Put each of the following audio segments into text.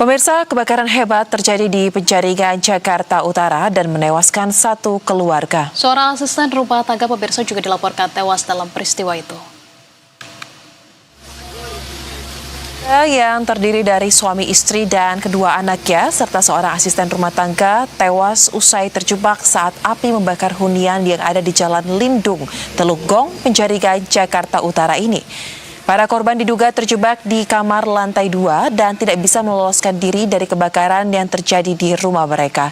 Pemirsa, kebakaran hebat terjadi di Penjaringan, Jakarta Utara dan menewaskan satu keluarga. Seorang asisten rumah tangga pemirsa juga dilaporkan tewas dalam peristiwa itu. Yang terdiri dari suami istri dan kedua anaknya, serta seorang asisten rumah tangga tewas usai terjebak saat api membakar hunian yang ada di Jalan Lindung, Teluk Gong, Penjaringan, Jakarta Utara ini. Para korban diduga terjebak di kamar lantai 2 dan tidak bisa meloloskan diri dari kebakaran yang terjadi di rumah mereka.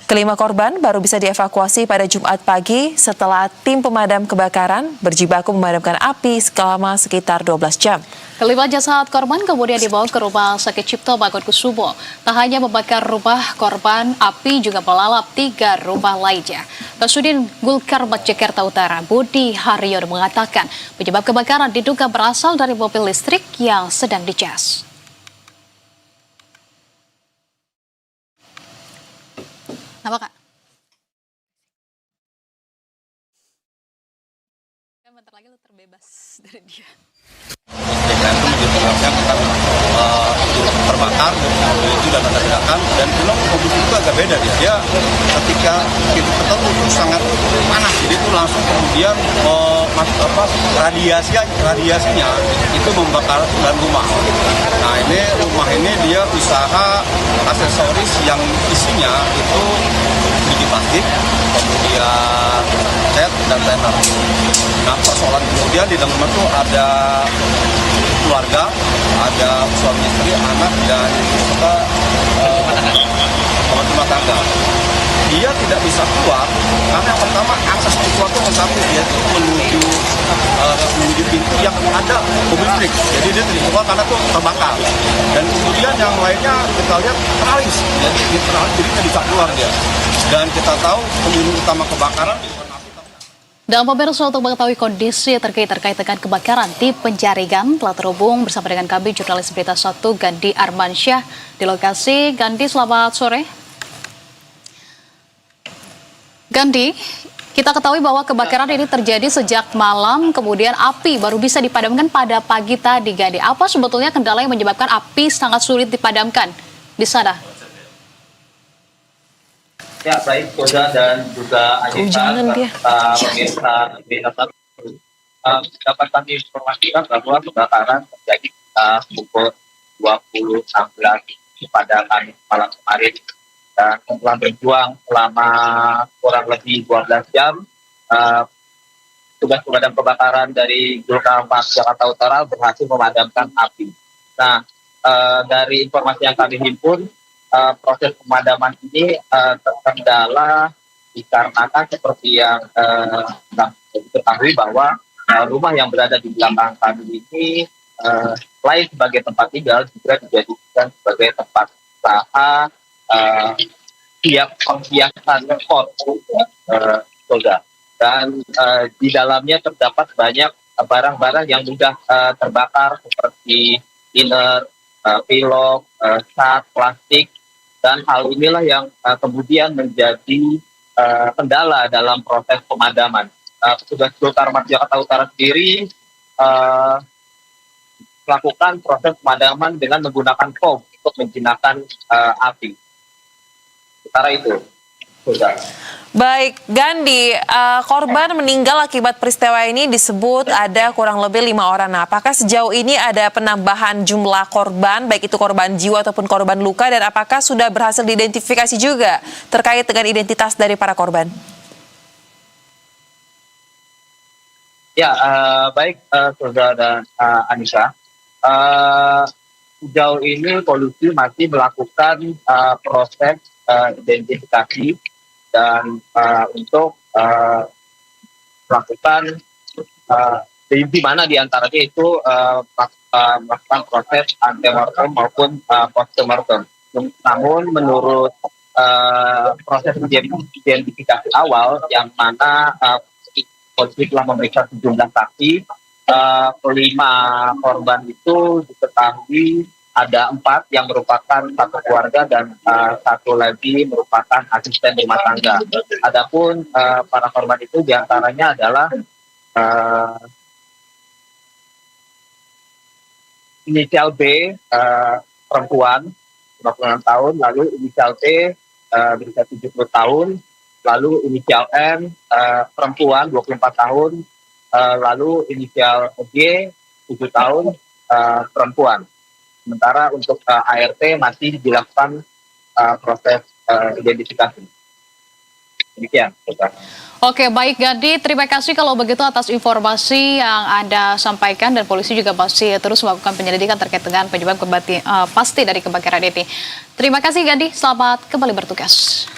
Kelima korban baru bisa dievakuasi pada Jumat pagi setelah tim pemadam kebakaran berjibaku memadamkan api selama sekitar 12 jam. Kelima jasad korban kemudian dibawa ke Rumah Sakit Cipto Mangunkusumo. Tak hanya membakar rumah korban, api juga melalap 3 rumah lainnya. Kasudin Gulkarmat Jakarta Utara, Budi Haryono mengatakan penyebab kebakaran diduga berasal dari mobil listrik yang sedang dicas. Apa Kak? Kan bentar lagi lu terbebas dari dia. Terbakar, itu dan ada ledakan, dan memang mobil itu agak beda dia ketika itu ketemu itu sangat panas, jadi itu langsung kemudian radiasinya itu membakar 9 rumah. Nah rumah ini dia usaha aksesoris yang isinya itu biji plastik, kemudian cat dan tenar. Nah persoalan kemudian di dalam itu ada keluarga, ada suami istri, anak, dan juga rumah tangga. Dia tidak bisa keluar karena yang pertama akses keluar itu satu, yaitu menuju pintu yang ada mobil listrik. Jadi dia tidak keluar karena itu terbakar. Dan kemudian yang lainnya kita lihat teralis, jadi tidak bisa keluar dia. Dan kita tahu penyebab utama kebakaran. Dan pemirsa, untuk mengetahui kondisi terkait dengan kebakaran di Penjaringan, telah terhubung bersama dengan kami jurnalis Berita 1 Gandhi Armansyah di lokasi. Gandhi, selamat sore. Gandhi, kita ketahui bahwa kebakaran ini terjadi sejak malam, kemudian api baru bisa dipadamkan pada pagi tadi. Gandhi, apa sebetulnya kendala yang menyebabkan api sangat sulit dipadamkan di sana? Ya, baik Koda dan juga Anissa, pemirsa dapat kami informasikan bahwa kebakaran terjadi pukul 20.16 pada Kamis malam kemarin, dan setelah berjuang selama kurang lebih 12 jam, tugas pemadam kebakaran dari Gulkarmat Jakarta Utara berhasil memadamkan api. Nah, dari informasi yang kami himpun, proses pemadaman ini terkendala dikarenakan seperti yang diketahui bahwa rumah yang berada di belakang kami ini selain sebagai tempat tinggal juga dijadikan sebagai tempat usaha penghiasan solda. Dan di dalamnya terdapat banyak barang-barang yang mudah terbakar seperti thinner, pilok, cat, plastik. Dan hal inilah yang kemudian menjadi kendala dalam proses pemadaman. Petugas Gulkarmat Jakarta Utara sendiri melakukan proses pemadaman dengan menggunakan foam untuk menjinakkan api. Sementara itu, sudah. Baik, Gandhi, korban meninggal akibat peristiwa ini disebut ada kurang lebih 5 orang. Nah, apakah sejauh ini ada penambahan jumlah korban, baik itu korban jiwa ataupun korban luka, dan apakah sudah berhasil diidentifikasi juga terkait dengan identitas dari para korban? Ya, baik Saudara dan Anissa. Sejauh ini polisi masih melakukan proses identifikasi dan untuk melakukan di mana diantaranya itu melakukan proses antemortem maupun postmortem. Namun menurut proses identifikasi awal yang mana polisi telah memeriksa sejumlah saksi, 5 korban itu diketahui ada 4 yang merupakan satu keluarga dan 1 lagi merupakan asisten rumah tangga. Adapun para korban itu diantaranya adalah inisial B, perempuan, 56 tahun, lalu inisial T berusia 70 tahun, lalu inisial M perempuan 24 tahun, lalu inisial G 7 tahun perempuan. Sementara untuk ART masih dilakukan proses identifikasi. Demikian, Saudara. Oke, baik Gadi, terima kasih kalau begitu atas informasi yang Anda sampaikan dan polisi juga masih terus melakukan penyelidikan terkait dengan penyebab pasti dari kebakaran ini. Terima kasih Gadi, selamat kembali bertugas.